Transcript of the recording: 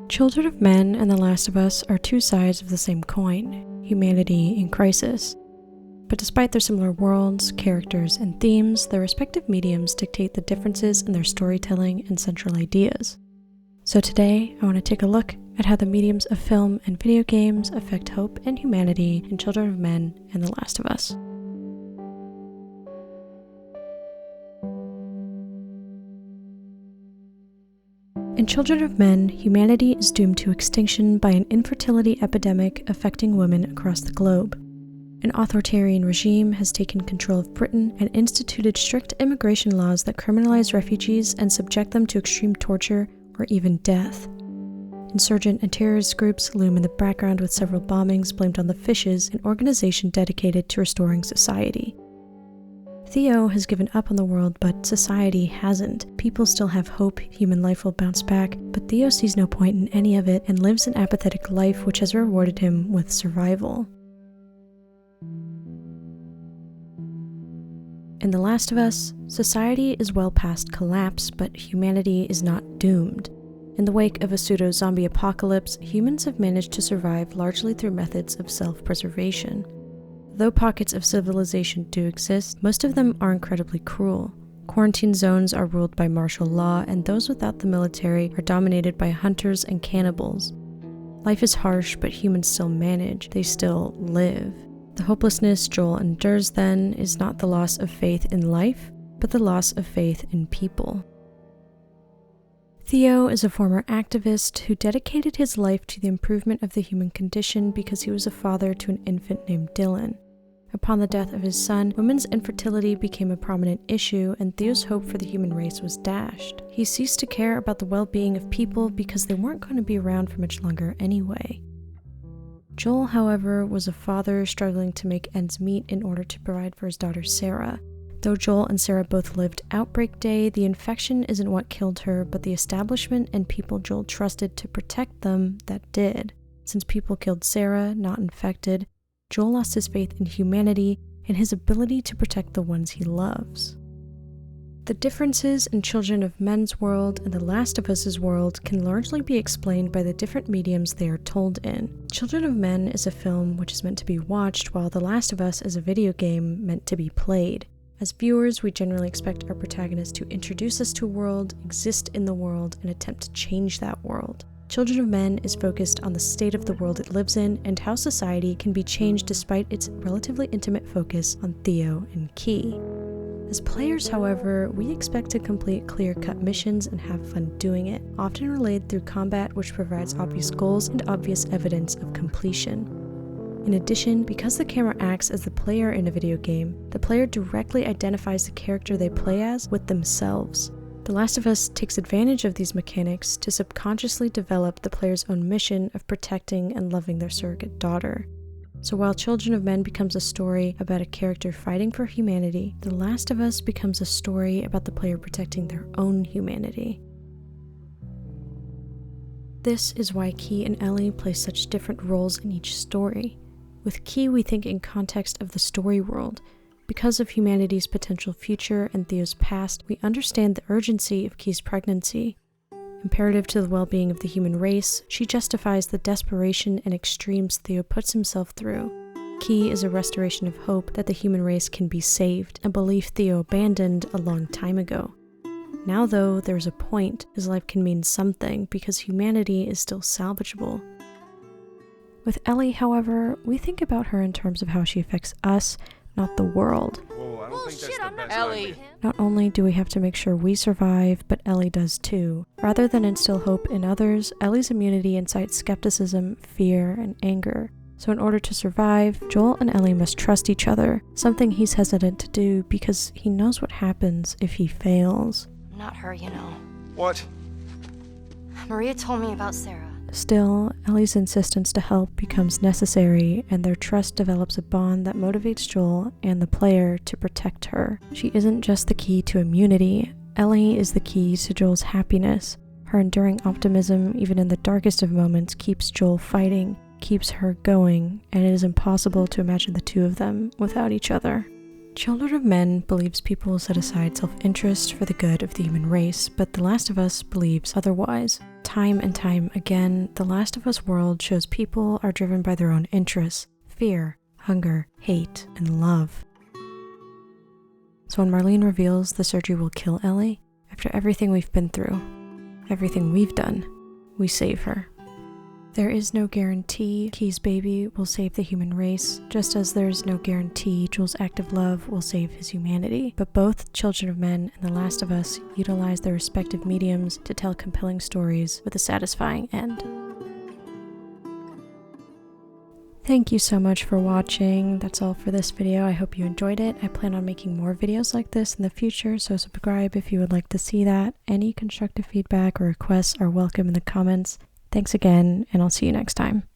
Children of Men and The Last of Us are two sides of the same coin, humanity in crisis. But despite their similar worlds, characters, and themes, their respective mediums dictate the differences in their storytelling and central ideas. So today, I want to take a look at how the mediums of film and video games affect hope and humanity in Children of Men and The Last of Us. In Children of Men, humanity is doomed to extinction by an infertility epidemic affecting women across the globe. An authoritarian regime has taken control of Britain and instituted strict immigration laws that criminalize refugees and subject them to extreme torture or even death. Insurgent and terrorist groups loom in the background with several bombings blamed on the Fishes, an organization dedicated to restoring society. Theo has given up on the world, but society hasn't. People still have hope human life will bounce back, but Theo sees no point in any of it and lives an apathetic life which has rewarded him with survival. In The Last of Us, society is well past collapse, but humanity is not doomed. In the wake of a pseudo-zombie apocalypse, humans have managed to survive largely through methods of self-preservation. Though pockets of civilization do exist, most of them are incredibly cruel. Quarantine zones are ruled by martial law, and those without the military are dominated by hunters and cannibals. Life is harsh, but humans still manage. They still live. The hopelessness Joel endures, then, is not the loss of faith in life, but the loss of faith in people. Theo is a former activist who dedicated his life to the improvement of the human condition because he was a father to an infant named Dylan. Upon the death of his son, women's infertility became a prominent issue, and Theo's hope for the human race was dashed. He ceased to care about the well-being of people because they weren't going to be around for much longer anyway. Joel, however, was a father struggling to make ends meet in order to provide for his daughter Sarah. Though Joel and Sarah both lived Outbreak Day, the infection isn't what killed her, but the establishment and people Joel trusted to protect them that did. Since people killed Sarah, not infected, Joel lost his faith in humanity and his ability to protect the ones he loves. The differences in Children of Men's world and The Last of Us's world can largely be explained by the different mediums they are told in. Children of Men is a film which is meant to be watched, while The Last of Us is a video game meant to be played. As viewers, we generally expect our protagonist to introduce us to a world, exist in the world, and attempt to change that world. Children of Men is focused on the state of the world it lives in and how society can be changed despite its relatively intimate focus on Theo and Key. As players, however, we expect to complete clear-cut missions and have fun doing it, often relayed through combat which provides obvious goals and obvious evidence of completion. In addition, because the camera acts as the player in a video game, the player directly identifies the character they play as with themselves. The Last of Us takes advantage of these mechanics to subconsciously develop the player's own mission of protecting and loving their surrogate daughter. So while Children of Men becomes a story about a character fighting for humanity, The Last of Us becomes a story about the player protecting their own humanity. This is why Key and Ellie play such different roles in each story. With Key, we think in context of the story world. Because of humanity's potential future and Theo's past, we understand the urgency of Key's pregnancy. Imperative to the well-being of the human race, she justifies the desperation and extremes Theo puts himself through. Key is a restoration of hope that the human race can be saved, a belief Theo abandoned a long time ago. Now though, there's a point, his life can mean something because humanity is still salvageable. With Ellie, however, we think about her in terms of how she affects us, not the world. Whoa, I don't think that's the best Ellie. idea. Not only do we have to make sure we survive, but Ellie does too. Rather than instill hope in others, Ellie's immunity incites skepticism, fear, and anger. So in order to survive, Joel and Ellie must trust each other, something he's hesitant to do because he knows what happens if he fails. Not her, you know. What? Maria told me about Sarah. Still, Ellie's insistence to help becomes necessary, and their trust develops a bond that motivates Joel and the player to protect her. She isn't just the key to immunity, Ellie is the key to Joel's happiness. Her enduring optimism, even in the darkest of moments, keeps Joel fighting, keeps her going, and it is impossible to imagine the two of them without each other. Children of Men believes people set aside self-interest for the good of the human race, but The Last of Us believes otherwise. Time and time again, The Last of Us world shows people are driven by their own interests, fear, hunger, hate, and love. So when Marlene reveals the surgery will kill Ellie, after everything we've been through, everything we've done, we save her. There is no guarantee Key's baby will save the human race, just as there is no guarantee Joel's act of love will save his humanity. But both Children of Men and The Last of Us utilize their respective mediums to tell compelling stories with a satisfying end. Thank you so much for watching. That's all for this video. I hope you enjoyed it. I plan on making more videos like this in the future, so subscribe if you would like to see that. Any constructive feedback or requests are welcome in the comments. Thanks again, and I'll see you next time.